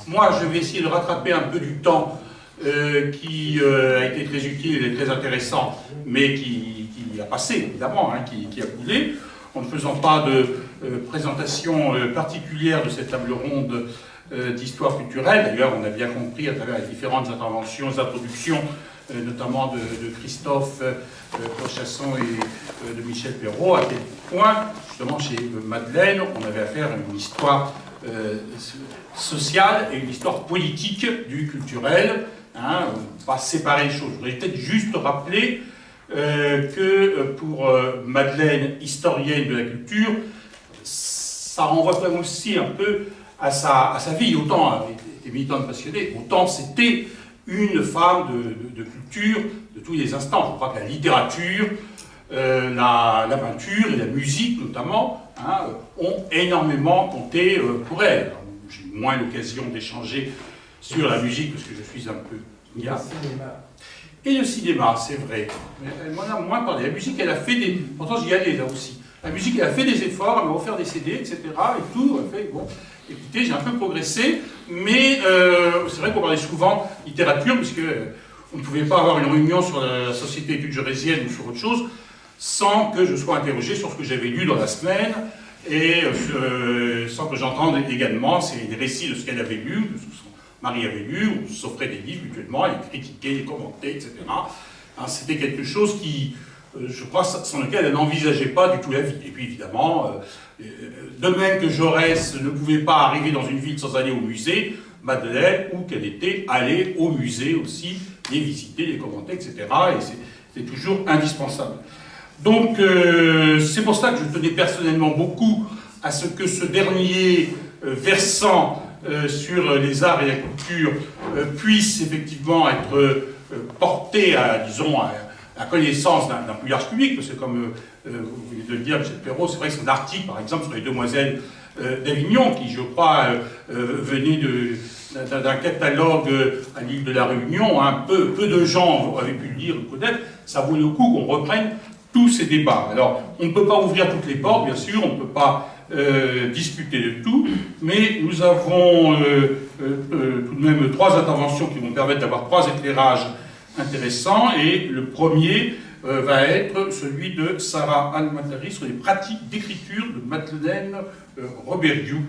moi, je vais essayer de rattraper un peu du temps qui a été très utile et très intéressant, mais qui a passé, évidemment, hein, qui a coulé, en ne faisant pas de présentation particulière de cette table ronde d'histoire culturelle. D'ailleurs, on a bien compris à travers les différentes interventions, introductions, notamment de Christophe Pochasson et de Michel Perrault, à quel point, justement, chez Madeleine, on avait affaire à une histoire sociale et une histoire politique du culturel, hein, pas séparer les choses. Je voudrais peut-être juste rappeler que pour Madeleine, historienne de la culture, ça renvoie quand même aussi un peu à sa vie. Autant elle était militante passionnée, autant c'était une femme de culture de tous les instants. Je crois que la littérature, la peinture et la musique notamment, hein, ont énormément compté pour elle. J'ai moins l'occasion d'échanger sur la musique parce que je suis un peu ignorant. Et le cinéma, c'est vrai. Elle m'en a moins parlé. La musique, elle a fait des... Pourtant, j'y allais là aussi. La musique, elle a fait des efforts, elle m'a offert des CD, etc. Et tout. Elle fait, bon, écoutez, j'ai un peu progressé, mais c'est vrai qu'on parlait souvent littérature, puisque on ne pouvait pas avoir une réunion sur la Société d'études gérésiennes ou sur autre chose, sans que je sois interrogé sur ce que j'avais lu dans la semaine, et sans que j'entende également les récits de ce qu'elle avait lu, de ce que son mari avait lu, on s'offrait des livres mutuellement, elle critiquait, les commentait, etc. Hein, c'était quelque chose qui, je crois, sans lequel elle n'envisageait pas du tout la vie. Et puis évidemment, de même que Jaurès ne pouvait pas arriver dans une ville sans aller au musée, Madeleine, où qu'elle était, allait au musée aussi, les visiter, les commenter, etc. Et c'est toujours indispensable. Donc, c'est pour ça que je tenais personnellement beaucoup à ce que ce dernier versant sur les arts et la culture puisse effectivement être porté à, disons, à la connaissance d'un plus large public, parce que comme vous venez de le dire, M. Perrault, c'est vrai que son article, par exemple, sur les demoiselles d'Avignon, qui, je crois, venait d'un catalogue à l'île de la Réunion, hein, peu de gens avaient pu le lire ou connaître, ça vaut le coup qu'on reprenne tous ces débats. Alors, on ne peut pas ouvrir toutes les portes, bien sûr, on ne peut pas discuter de tout, mais nous avons tout de même 3 interventions qui vont permettre d'avoir 3 éclairages intéressants, et le premier va être celui de Sarah Al-Matari sur les pratiques d'écriture de Madeleine Robériou.